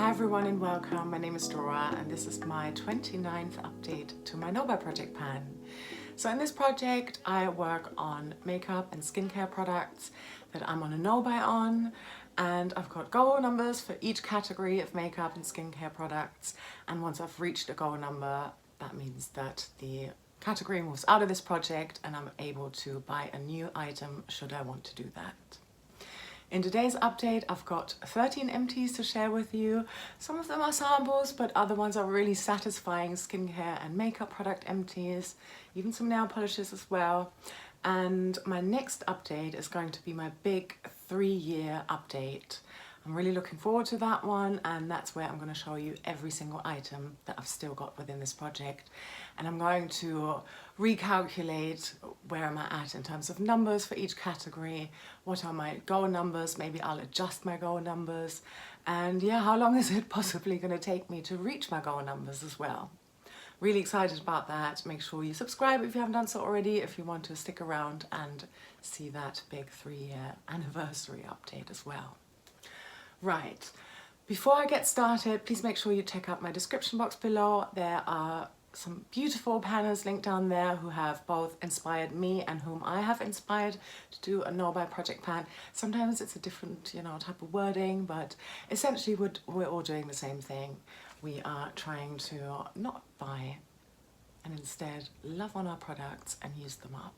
Hi everyone and welcome. My name is Dora and this is my 29th update to my No Buy project pan. So in this project I work on makeup and skincare products that I'm on a no buy on, and I've got goal numbers for each category of makeup and skincare products, and once I've reached a goal number that means that the category moves out of this project and I'm able to buy a new item should I want to do that. In today's update, I've got 13 empties to share with you. Some of them are samples, but other ones are really satisfying skincare and makeup product empties, even some nail polishes as well. And my next update is going to be my big 3-year update. I'm really looking forward to that one, and that's where I'm going to show you every single item that I've still got within this project. And I'm going to recalculate where am I at in terms of numbers for each category, what are my goal numbers, maybe I'll adjust my goal numbers, and yeah, how long is it possibly going to take me to reach my goal numbers as well. Really excited about that. Make sure you subscribe if you haven't done so already, if you want to stick around and see that big 3-year anniversary update as well. Right, before I get started, please make sure you check out my description box below. There are some beautiful panners linked down there who have both inspired me and whom I have inspired to do a no buy project pan. Sometimes it's a different, type of wording, but essentially we're all doing the same thing. We are trying to not buy and instead love on our products and use them up.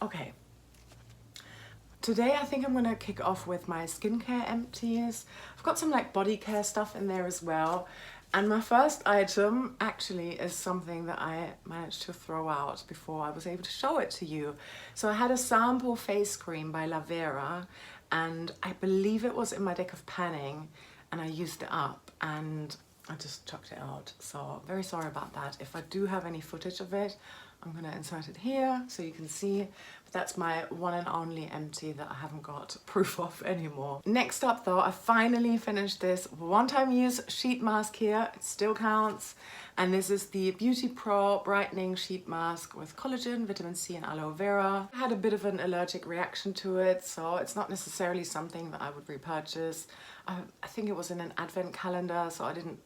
Okay. Today I think I'm going to kick off with my skincare empties. I've got some like body care stuff in there as well. And my first item actually is something that I managed to throw out before I was able to show it to you. So I had a sample face cream by La Vera, and I believe it was in my deck of panning, and I used it up and I just chucked it out. So very sorry about that. If I do have any footage of it, I'm going to insert it here so you can see. But that's my one and only empty that I haven't got proof of anymore. Next up though, I finally finished this one-time use sheet mask here. It still counts. And this is the Beauty Pro Brightening Sheet Mask with collagen, vitamin C and aloe vera. I had a bit of an allergic reaction to it, so it's not necessarily something that I would repurchase. I think it was in an advent calendar, so I didn't,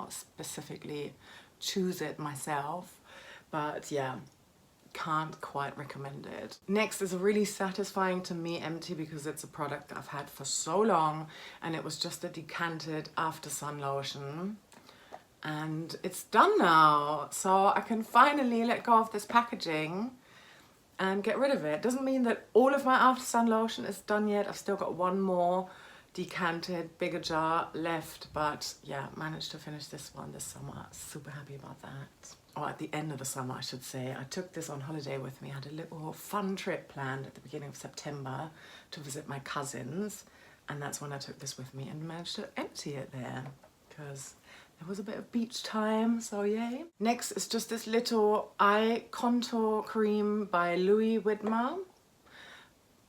specifically choose it myself. But yeah, can't quite recommend it. Next is a really satisfying to me empty because it's a product that I've had for so long, and it was just a decanted after sun lotion. And it's done now, so I can finally let go of this packaging and get rid of it. Doesn't mean that all of my after sun lotion is done yet. I've still got one more decanted bigger jar left, but yeah, managed to finish this one this summer. Super happy about that. Or at the end of the summer I should say. I took this on holiday with me. I had a little fun trip planned at the beginning of September to visit my cousins, and that's when I took this with me and managed to empty it there because there was a bit of beach time, so yay. Next is just this little eye contour cream by Louis Widmer.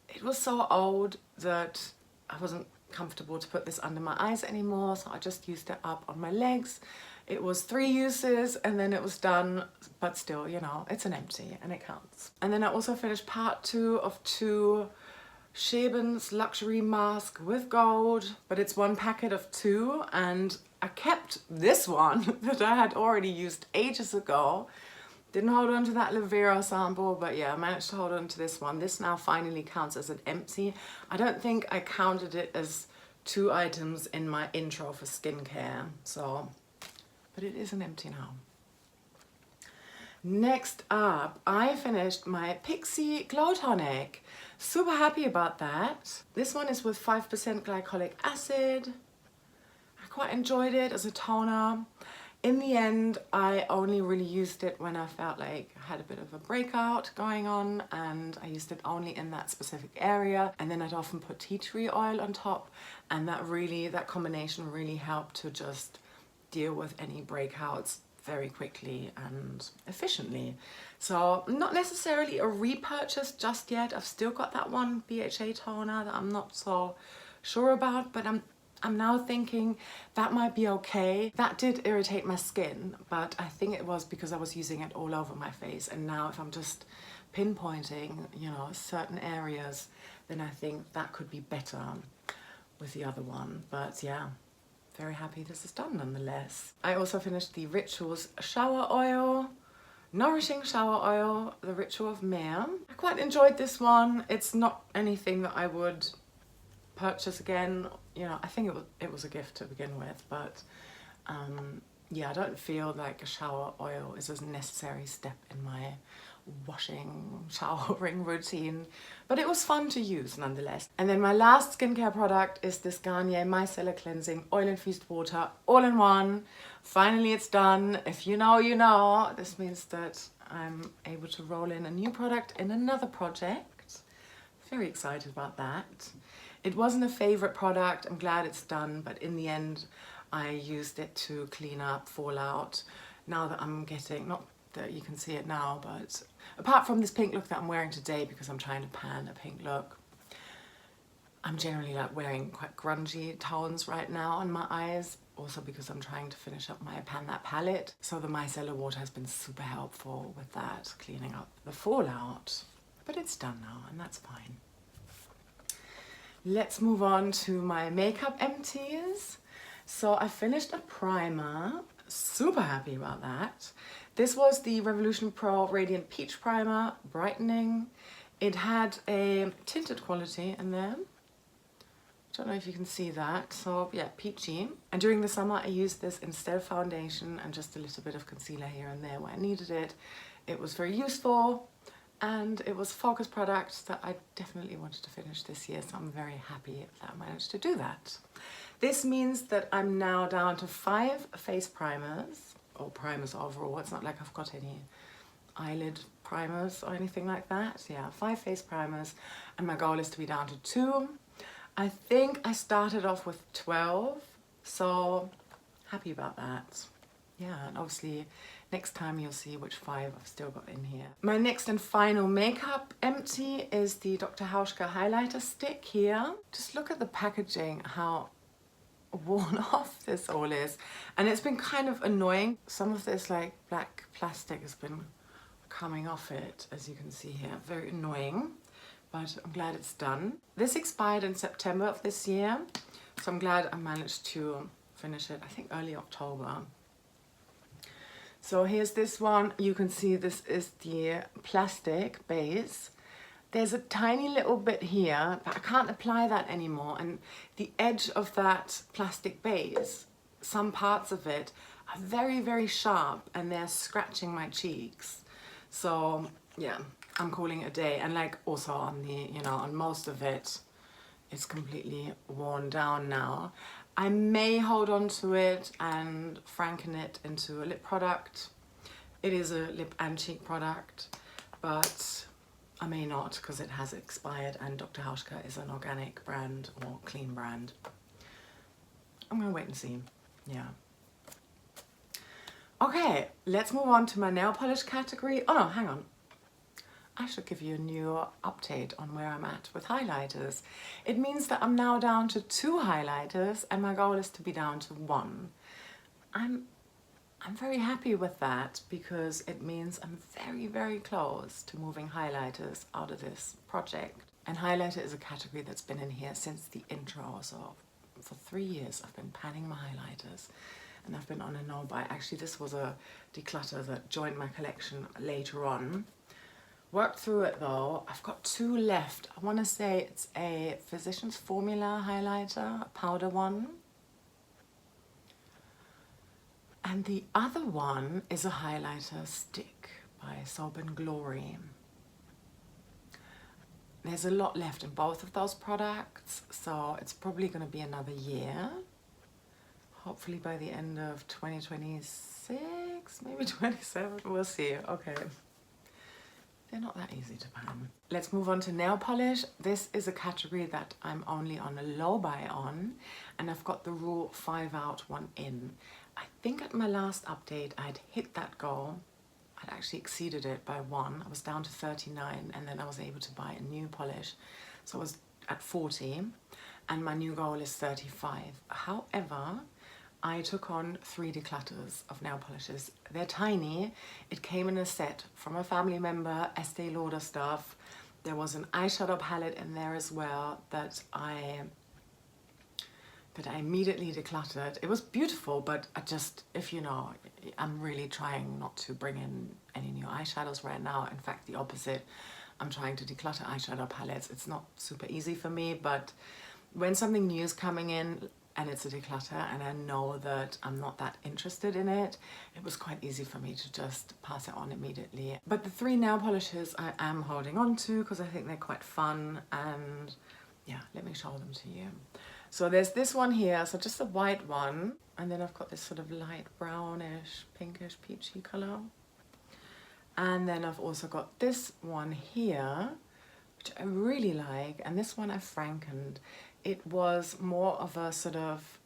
It was so old that I wasn't comfortable to put this under my eyes anymore, so I just used it up on my legs. It was 3 uses and then it was done, but still, it's an empty and it counts. And then I also finished part 2 of 2 Scheben's luxury mask with gold, but it's one packet of 2, and I kept this one that I had already used ages ago. Didn't hold on to that La Vera sample, but yeah, I managed to hold on to this one. This now finally counts as an empty. I don't think I counted it as 2 items in my intro for skincare, so, but it is an empty now. Next up, I finished my Pixi Glow Tonic. Super happy about that. This one is with 5% glycolic acid. I quite enjoyed it as a toner. In the end, I only really used it when I felt like I had a bit of a breakout going on, and I used it only in that specific area. And then I'd often put tea tree oil on top, and that combination really helped to just deal with any breakouts very quickly and efficiently. So not necessarily a repurchase just yet. I've still got that one BHA toner that I'm not so sure about, but I'm now thinking that might be okay. That did irritate my skin, but I think it was because I was using it all over my face. And now if I'm just pinpointing, certain areas, then I think that could be better with the other one. But yeah, very happy this is done nonetheless. I also finished the Rituals Shower Oil, Nourishing Shower Oil, the Ritual of Mare. I quite enjoyed this one. It's not anything that I would purchase again. You know, I think it was a gift to begin with, but yeah, I don't feel like a shower oil is a necessary step in my showering routine, but it was fun to use nonetheless. And then my last skincare product is this Garnier Micellar Cleansing Oil Infused Water All-in-One. Finally it's done. If you know, you know. This means that I'm able to roll in a new product in another project. Very excited about that. It wasn't a favorite product, I'm glad it's done, but in the end I used it to clean up fallout. Now that I'm getting, not that you can see it now, but apart from this pink look that I'm wearing today because I'm trying to pan a pink look, I'm generally like wearing quite grungy tones right now on my eyes, also because I'm trying to finish up my Pan That palette. So the micellar water has been super helpful with that, cleaning up the fallout. But it's done now and that's fine. Let's move on to my makeup empties. So I finished a primer, super happy about that. This was the Revolution Pro Radiant Peach Primer, brightening. It had a tinted quality in there. Don't know if you can see that. So yeah, peachy. And during the summer I used this instead of foundation and just a little bit of concealer here and there where I needed it. It was very useful and it was a focus product that I definitely wanted to finish this year, so I'm very happy that I managed to do that. This means that I'm now down to 5 face primers, or primers overall. It's not like I've got any eyelid primers or anything like that. Yeah, 5 face primers, and my goal is to be down to 2. I think I started off with 12, so happy about that. Yeah, and obviously next time you'll see which 5 I've still got in here. My next and final makeup empty is the Dr. Hauschka highlighter stick here. Just look at the packaging, how worn off this all is, and it's been kind of annoying. Some of this like black plastic has been coming off it, as you can see here. Very annoying, but I'm glad it's done. This expired in September of this year, so I'm glad I managed to finish it, I think early October. So here's this one. You can see this is the plastic base. There's a tiny little bit here, but I can't apply that anymore. And the edge of that plastic base, some parts of it are very, very sharp and they're scratching my cheeks. So yeah, I'm calling it a day. And like also on the, you know, on most of it, it's completely worn down now. I may hold on to it and Franken it into a lip product. It is a lip and cheek product, but I may not because it has expired and Dr. Hauschka is an organic brand or clean brand. I'm gonna wait and see, yeah. Okay, let's move on to my nail polish category. Oh no, hang on. I should give you a new update on where I'm at with highlighters. It means that I'm now down to 2 highlighters and my goal is to be down to 1. I'm very happy with that because it means I'm very, very close to moving highlighters out of this project. And highlighter is a category that's been in here since the intro, so for 3 years I've been panning my highlighters and I've been on a no-buy. Actually, this was a declutter that joined my collection later on. Worked through it though. I've got 2 left. I want to say it's a Physicians Formula highlighter, a powder one. And the other one is a highlighter stick by Soap & Glory. There's a lot left in both of those products, so it's probably going to be another year. Hopefully by the end of 2026, maybe 27, we'll see. Okay. They're not that easy to pan. Let's move on to nail polish. This is a category that I'm only on a low buy on, and I've got the rule 5 out, 1 in. I think at my last update I'd hit that goal. I'd actually exceeded it by 1. I was down to 39 and then I was able to buy a new polish. So I was at 40 and my new goal is 35. However, I took on 3 declutters of nail polishes. They're tiny. It came in a set from a family member, Estee Lauder stuff. There was an eyeshadow palette in there as well that I that I immediately decluttered. It was beautiful, but I just, if you know, I'm really trying not to bring in any new eyeshadows right now. In fact, the opposite. I'm trying to declutter eyeshadow palettes. It's not super easy for me, but when something new is coming in and it's a declutter and I know that I'm not that interested in it, it was quite easy for me to just pass it on immediately. But the 3 nail polishes I am holding on to because I think they're quite fun, and yeah, let me show them to you. So there's this one here, so just a white one, and then I've got this sort of light brownish, pinkish, peachy color. And then I've also got this one here, which I really like, and this one I Frankened. It was more of a sort of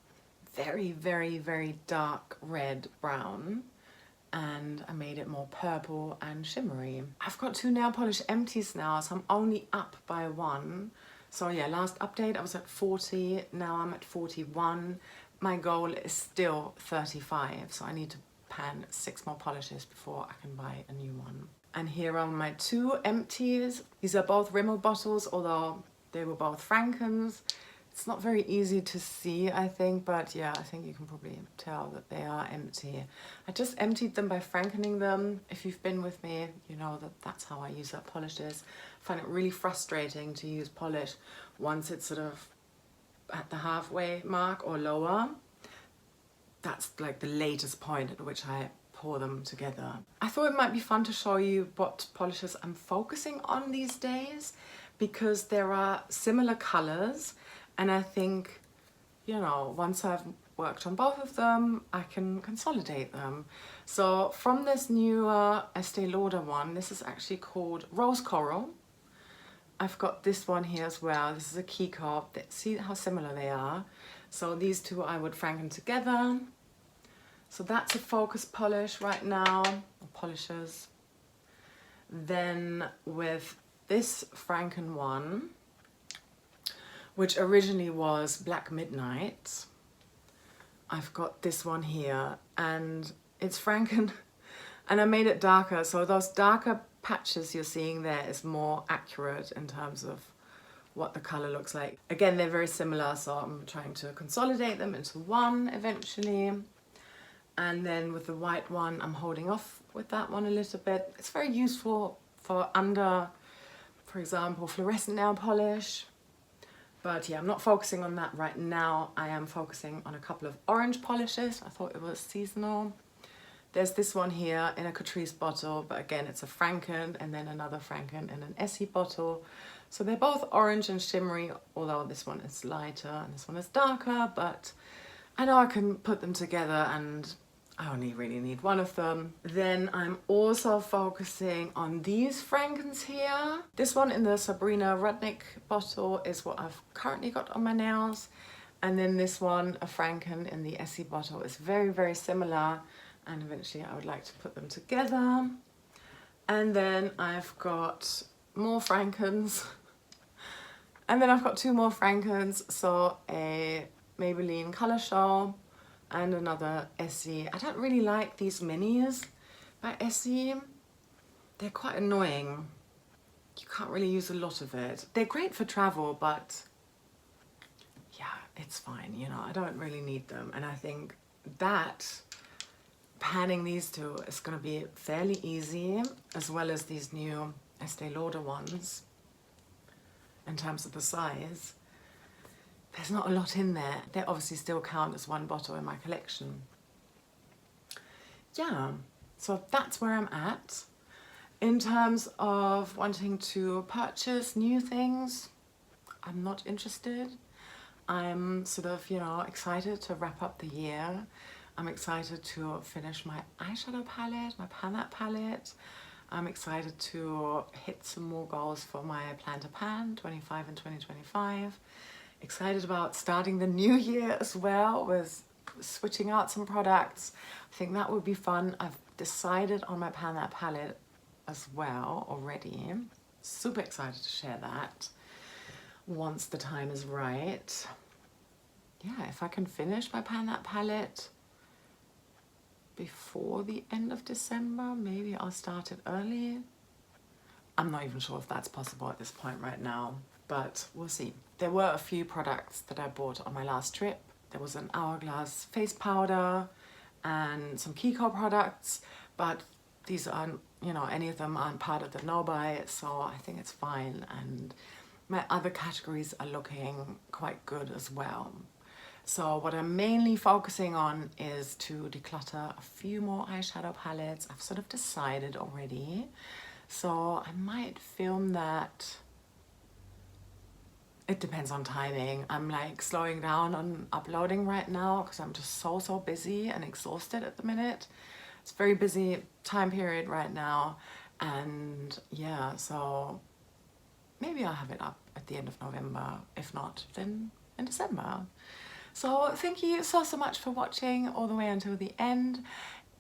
very, very, very dark red brown, and I made it more purple and shimmery. I've got 2 nail polish empties now, so I'm only up by 1. So yeah, last update I was at 40, now I'm at 41. My goal is still 35, so I need to pan 6 more polishes before I can buy a new one. And here are my 2 empties. These are both Rimmel bottles, although they were both Frankens. It's not very easy to see, I think, but yeah, I think you can probably tell that they are empty. I just emptied them by Frankening them. If you've been with me, you know that that's how I use up polishes. I find it really frustrating to use polish once it's sort of at the halfway mark or lower. That's like the latest point at which I pour them together. I thought it might be fun to show you what polishes I'm focusing on these days, because there are similar colors, and I think, you know, once I've worked on both of them, I can consolidate them. So from this newer Estee Lauder one, this is actually called Rose Coral. I've got this one here as well. This is a Kiko. See how similar they are? So these 2 I would Franken together. So that's a focus polish right now, or polishes. Then with this Franken one, which originally was Black Midnight, I've got this one here, and it's Franken, and I made it darker, so those darker patches you're seeing there is more accurate in terms of what the color looks like. Again, they're very similar, so I'm trying to consolidate them into one eventually. And then with the white one, I'm holding off with that one a little bit. It's very useful for under, for example, fluorescent nail polish. But yeah, I'm not focusing on that right now. I am focusing on a couple of orange polishes. I thought it was seasonal. There's this one here in a Catrice bottle, but again, it's a Franken, and then another Franken in an Essie bottle. So they're both orange and shimmery, although this one is lighter and this one is darker, but I know I can put them together, and I only really need one of them. Then I'm also focusing on these Frankens here. This one in the Sabrina Rudnick bottle is what I've currently got on my nails. And then this one, a Franken in the Essie bottle, is very, very similar. And eventually I would like to put them together. And then I've got more Frankens. And then I've got 2 more Frankens. So a Maybelline Color Show and another Essie. I don't really like these minis by Essie. They're quite annoying. You can't really use a lot of it. They're great for travel, but yeah, it's fine. You know, I don't really need them. And I think that panning these 2 is going to be fairly easy, as well as these new Estee Lauder ones in terms of the size. There's not a lot in there. They obviously still count as one bottle in my collection. Yeah, so that's where I'm at. In terms of wanting to purchase new things, I'm not interested. I'm sort of, you know, excited to wrap up the year. I'm excited to finish my eyeshadow palette, my Pan That palette. I'm excited to hit some more goals for my Plan to Pan 25 and 2025. Excited about starting the new year as well with switching out some products. I think that would be fun. I've decided on my Pan That palette as well already. Super excited to share that once the time is right. Yeah, if I can finish my Pan That palette before the end of December, maybe I'll start it early. I'm not even sure if that's possible at this point right now, but we'll see. There were a few products that I bought on my last trip there was an Hourglass face powder and some Kiko products, but these aren't, you know, any of them aren't part of the no buy, so I think it's fine. And my other categories are looking quite good as well. So what I'm mainly focusing on is to declutter a few more eyeshadow palettes. I've sort of decided already. So I might film that. It depends on timing. I'm like slowing down on uploading right now because I'm just so busy and exhausted at the minute. It's a very busy time period right now. And yeah, so maybe I'll have it up at the end of November. If not, then in December. So thank you so much for watching all the way until the end.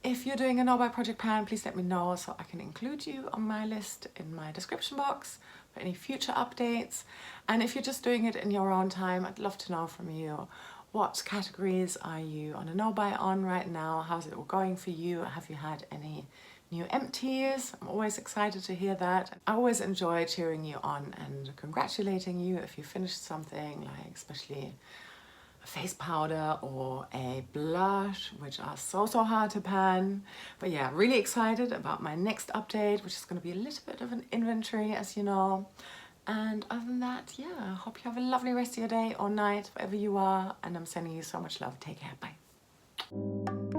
If you're doing a no buy project plan, please let me know so I can include you on my list in my description box for any future updates. And if you're just doing it in your own time, I'd love to know from you, what categories are you on a no buy on right now? How's it all going for you? Have you had any new empties? I'm always excited to hear that. I always enjoy cheering you on and congratulating you if you finished something, like especially a face powder or a blush, which are so hard to pan. But yeah, really excited about my next update, which is going to be a little bit of an inventory, as you know. And other than that, yeah, I hope you have a lovely rest of your day or night, wherever you are, and I'm sending you so much love. Take care, bye.